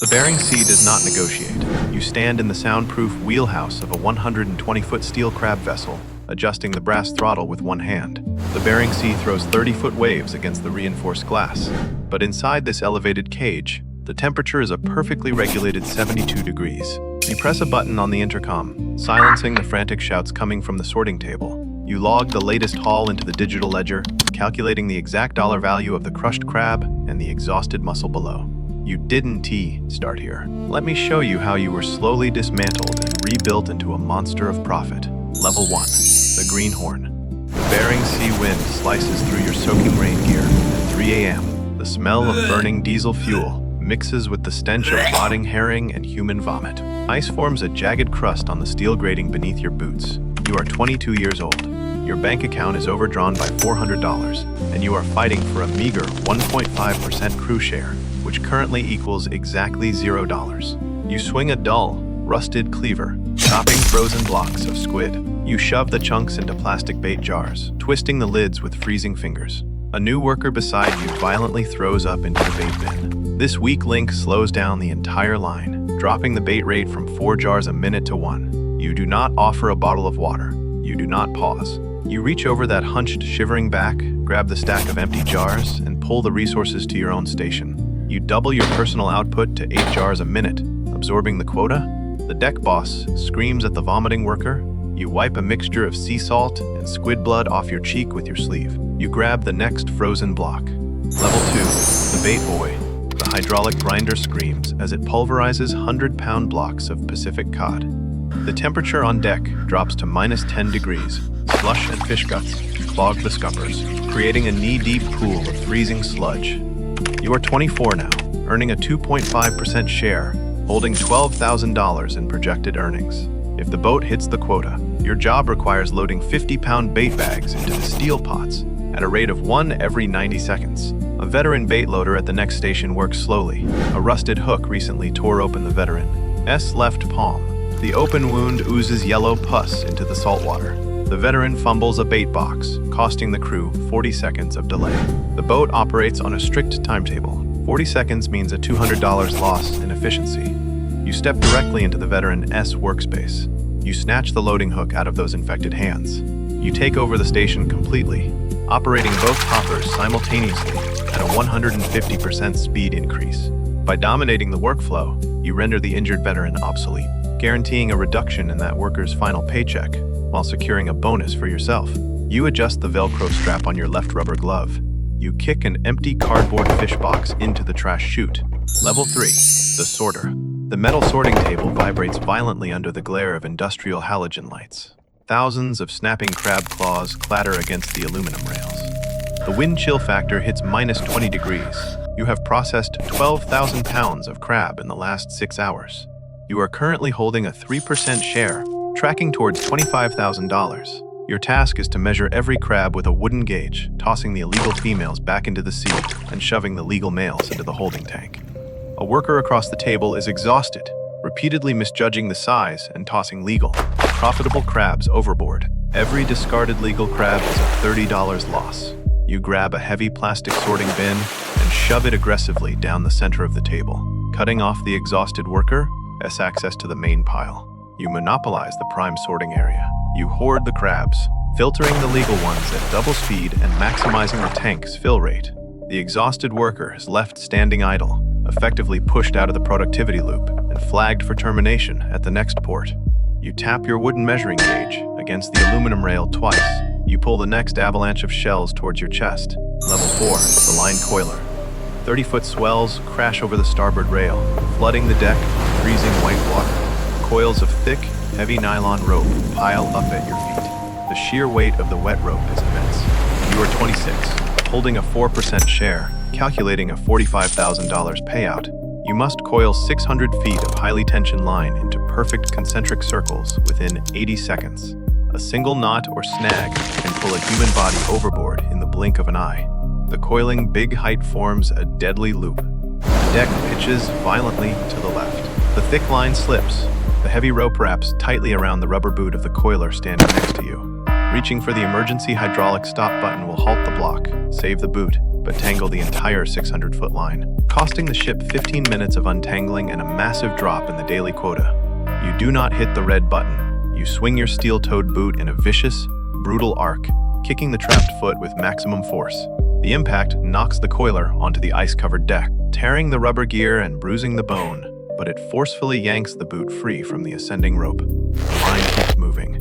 The Bering Sea does not negotiate. You stand in the soundproof wheelhouse of a 120-foot steel crab vessel, adjusting the brass throttle with one hand. The Bering Sea throws 30-foot waves against the reinforced glass. But inside this elevated cage, the temperature is a perfectly regulated 72 degrees. You press a button on the intercom, silencing the frantic shouts coming from the sorting table. You log the latest haul into the digital ledger, calculating the exact dollar value of the crushed crab and the exhausted muscle below. You didn't start here. Let me show you how you were slowly dismantled and rebuilt into a monster of profit. Level 1. The Greenhorn. The Bering Sea wind slices through your soaking rain gear. At 3 a.m., the smell of burning diesel fuel mixes with the stench of rotting herring and human vomit. Ice forms a jagged crust on the steel grating beneath your boots. You are 22 years old. Your bank account is overdrawn by $400, and you are fighting for a meager 1.5% crew share, which currently equals exactly $0. You swing a dull, rusted cleaver, chopping frozen blocks of squid. You shove the chunks into plastic bait jars, twisting the lids with freezing fingers. A new worker beside you violently throws up into the bait bin. This weak link slows down the entire line, dropping the bait rate from 4 jars a minute to 1. You do not offer a bottle of water. You do not pause. You reach over that hunched, shivering back, grab the stack of empty jars, and pull the resources to your own station. You double your personal output to 8 jars a minute, absorbing the quota. The deck boss screams at the vomiting worker. You wipe a mixture of sea salt and squid blood off your cheek with your sleeve. You grab the next frozen block. Level 2. The bait boy. The hydraulic grinder screams as it pulverizes 100-pound blocks of Pacific cod. The temperature on deck drops to -10 degrees. Slush and fish guts clog the scuppers, creating a knee-deep pool of freezing sludge. You are 24 now, earning a 2.5% share, holding $12,000 in projected earnings. If the boat hits the quota, your job requires loading 50-pound bait bags into the steel pots at a rate of 1 every 90 seconds. A veteran bait loader at the next station works slowly. A rusted hook recently tore open the veteran's left palm. The open wound oozes yellow pus into the salt water. The veteran fumbles a bait box, costing the crew 40 seconds of delay. The boat operates on a strict timetable. 40 seconds means a $200 loss in efficiency. You step directly into the veteran's workspace. You snatch the loading hook out of those infected hands. You take over the station completely, operating both hoppers simultaneously at a 150% speed increase. By dominating the workflow, you render the injured veteran obsolete, guaranteeing a reduction in that worker's final paycheck, while securing a bonus for yourself. You adjust the Velcro strap on your left rubber glove. You kick an empty cardboard fish box into the trash chute. Level 3. The sorter. The metal sorting table vibrates violently under the glare of industrial halogen lights. Thousands of snapping crab claws clatter against the aluminum rails. The wind chill factor hits -20 degrees. You have processed 12,000 pounds of crab in the last 6 hours. You are currently holding a 3% share, tracking towards $25,000. Your task is to measure every crab with a wooden gauge, tossing the illegal females back into the sea and shoving the legal males into the holding tank. A worker across the table is exhausted, repeatedly misjudging the size and tossing legal, profitable crabs overboard. Every discarded legal crab is a $30 loss. You grab a heavy plastic sorting bin and shove it aggressively down the center of the table, cutting off the exhausted worker's access to the main pile. You monopolize the prime sorting area. You hoard the crabs, filtering the legal ones at double speed and maximizing the tank's fill rate. The exhausted worker is left standing idle, effectively pushed out of the productivity loop and flagged for termination at the next port. You tap your wooden measuring gauge against the aluminum rail twice. You pull the next avalanche of shells towards your chest. Level 4, the line Coiler. 30-foot swells crash over the starboard rail, flooding the deck with freezing white water. Coils of thick, heavy nylon rope pile up at your feet. The sheer weight of the wet rope is immense. You are 26, holding a 4% share, calculating a $45,000 payout. You must coil 600 feet of highly tensioned line into perfect concentric circles within 80 seconds. A single knot or snag can pull a human body overboard in the blink of an eye. The coiling big height forms a deadly loop. The deck pitches violently to the left. The thick line slips. The heavy rope wraps tightly around the rubber boot of the coiler standing next to you. Reaching for the emergency hydraulic stop button will halt the block, save the boot, but tangle the entire 600-foot line, costing the ship 15 minutes of untangling and a massive drop in the daily quota. You do not hit the red button. You swing your steel-toed boot in a vicious, brutal arc, kicking the trapped foot with maximum force. The impact knocks the Coiler onto the ice-covered deck, tearing the rubber gear and bruising the bone, but it forcefully yanks the boot free from the ascending rope. The line keeps moving.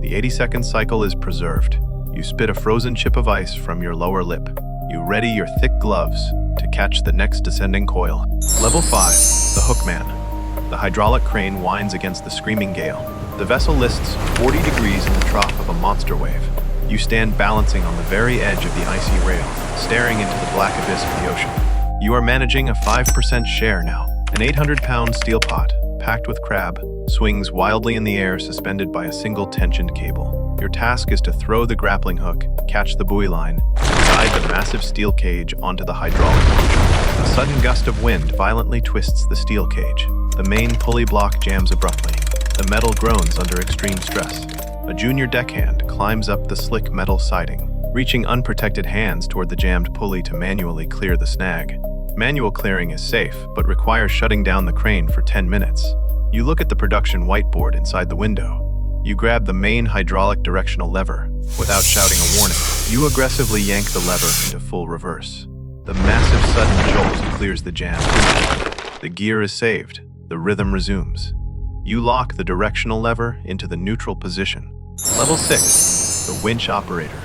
The 80-second cycle is preserved. You spit a frozen chip of ice from your lower lip. You ready your thick gloves to catch the next descending coil. Level 5, the Hookman. The hydraulic crane winds against the screaming gale. The vessel lists 40 degrees in the trough of a monster wave. You stand balancing on the very edge of the icy rail, staring into the black abyss of the ocean. You are managing a 5% share now. An 800-pound steel pot, packed with crab, swings wildly in the air suspended by a single tensioned cable. Your task is to throw the grappling hook, catch the buoy line, and guide the massive steel cage onto the hydraulic launcher. A sudden gust of wind violently twists the steel cage. The main pulley block jams abruptly. The metal groans under extreme stress. A junior deckhand climbs up the slick metal siding, reaching unprotected hands toward the jammed pulley to manually clear the snag. Manual clearing is safe, but requires shutting down the crane for 10 minutes. You look at the production whiteboard inside the window. You grab the main hydraulic directional lever. Without shouting a warning, you aggressively yank the lever into full reverse. The massive sudden jolt clears the jam. The gear is saved. The rhythm resumes. You lock the directional lever into the neutral position. Level 6, the winch operator.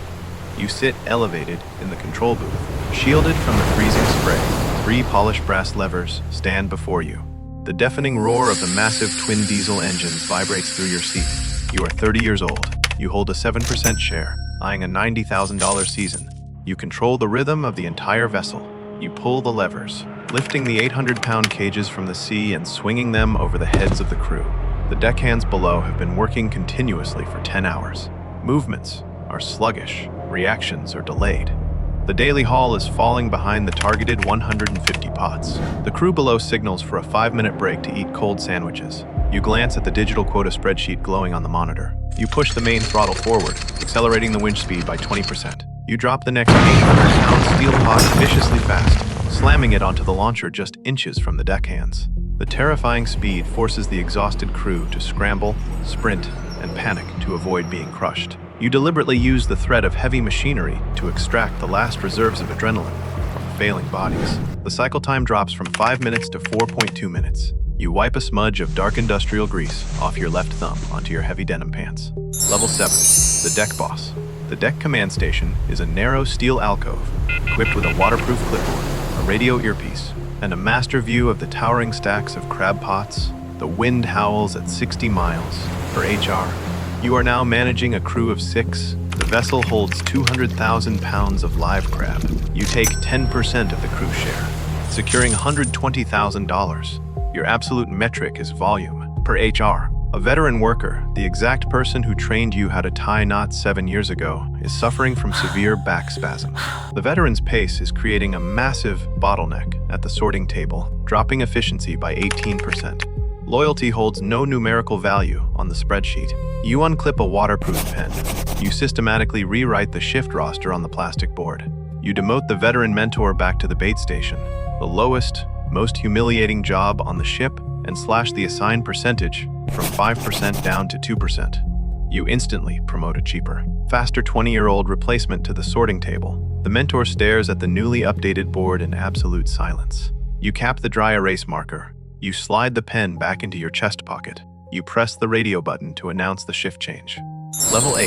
You sit elevated in the control booth, shielded from the freezing spray. 3 polished brass levers stand before you. The deafening roar of the massive twin diesel engines vibrates through your seat. You are 30 years old. You hold a 7% share, eyeing a $90,000 season. You control the rhythm of the entire vessel. You pull the levers, lifting the 800-pound cages from the sea and swinging them over the heads of the crew. The deckhands below have been working continuously for 10 hours. Movements are sluggish. Reactions are delayed. The daily haul is falling behind the targeted 150 pots. The crew below signals for a 5-minute break to eat cold sandwiches. You glance at the digital quota spreadsheet glowing on the monitor. You push the main throttle forward, accelerating the winch speed by 20%. You drop the next 800-pound steel pot viciously fast, slamming it onto the launcher just inches from the deckhands. The terrifying speed forces the exhausted crew to scramble, sprint, and panic to avoid being crushed. You deliberately use the threat of heavy machinery to extract the last reserves of adrenaline from failing bodies. The cycle time drops from 5 minutes to 4.2 minutes. You wipe a smudge of dark industrial grease off your left thumb onto your heavy denim pants. Level 7, the deck boss. The deck command station is a narrow steel alcove equipped with a waterproof clipboard, a radio earpiece, and a master view of the towering stacks of crab pots. The wind howls at 60 miles per HR. You are now managing a crew of 6. The vessel holds 200,000 pounds of live crab. You take 10% of the crew share, securing $120,000. Your absolute metric is volume per HR. A veteran worker, the exact person who trained you how to tie knots 7 years ago, is suffering from severe back spasms. The veteran's pace is creating a massive bottleneck at the sorting table, dropping efficiency by 18%. Loyalty holds no numerical value on the spreadsheet. You unclip a waterproof pen. You systematically rewrite the shift roster on the plastic board. You demote the veteran mentor back to the bait station, the lowest, most humiliating job on the ship, and slash the assigned percentage from 5% down to 2%. You instantly promote a cheaper, faster 20-year-old replacement to the sorting table. The mentor stares at the newly updated board in absolute silence. You cap the dry erase marker. You slide the pen back into your chest pocket. You press the radio button to announce the shift change. Level 8,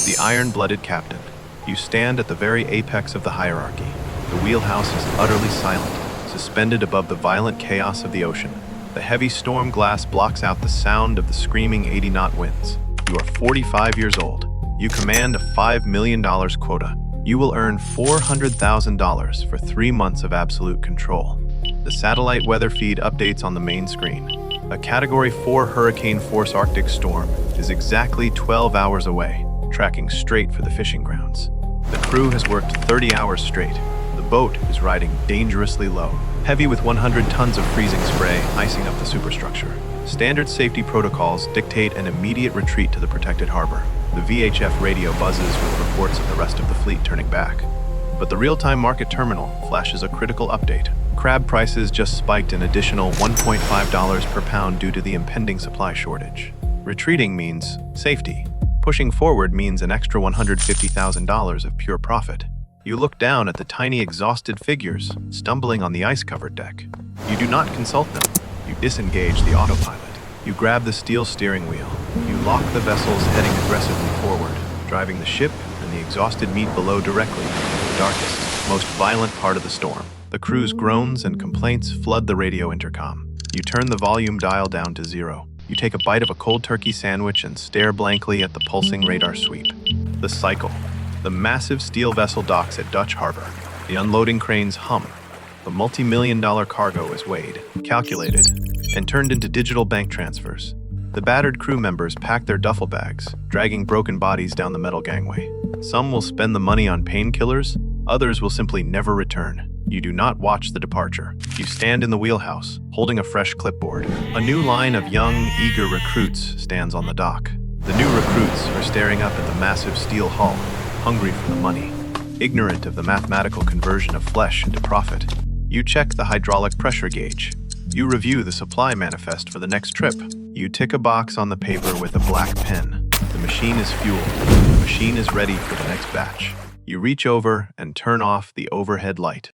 the iron-blooded captain. You stand at the very apex of the hierarchy. The wheelhouse is utterly silent, suspended above the violent chaos of the ocean. The heavy storm glass blocks out the sound of the screaming 80-knot winds. You are 45 years old. You command a $5 million quota. You will earn $400,000 for 3 months of absolute control. The satellite weather feed updates on the main screen. A Category 4 hurricane force Arctic storm is exactly 12 hours away, tracking straight for the fishing grounds. The crew has worked 30 hours straight. The boat is riding dangerously low, heavy with 100 tons of freezing spray icing up the superstructure. Standard safety protocols dictate an immediate retreat to the protected harbor. The VHF radio buzzes with reports of the rest of the fleet turning back. But the real-time market terminal flashes a critical update. Crab prices just spiked an additional $1.5 per pound due to the impending supply shortage. Retreating means safety. Pushing forward means an extra $150,000 of pure profit. You look down at the tiny exhausted figures stumbling on the ice-covered deck. You do not consult them. You disengage the autopilot. You grab the steel steering wheel. You lock the vessels heading aggressively forward, driving the ship and the exhausted meat below directly into the darkest, most violent part of the storm. The crew's groans and complaints flood the radio intercom. You turn the volume dial down to 0. You take a bite of a cold turkey sandwich and stare blankly at the pulsing radar sweep. The cycle. The massive steel vessel docks at Dutch Harbor. The unloading cranes hum. The multi-million-dollar cargo is weighed, calculated, and turned into digital bank transfers. The battered crew members pack their duffel bags, dragging broken bodies down the metal gangway. Some will spend the money on painkillers, others will simply never return. You do not watch the departure. You stand in the wheelhouse, holding a fresh clipboard. A new line of young, eager recruits stands on the dock. The new recruits are staring up at the massive steel hull, hungry for the money, ignorant of the mathematical conversion of flesh into profit. You check the hydraulic pressure gauge. You review the supply manifest for the next trip. You tick a box on the paper with a black pen. The machine is fueled. The machine is ready for the next batch. You reach over and turn off the overhead light.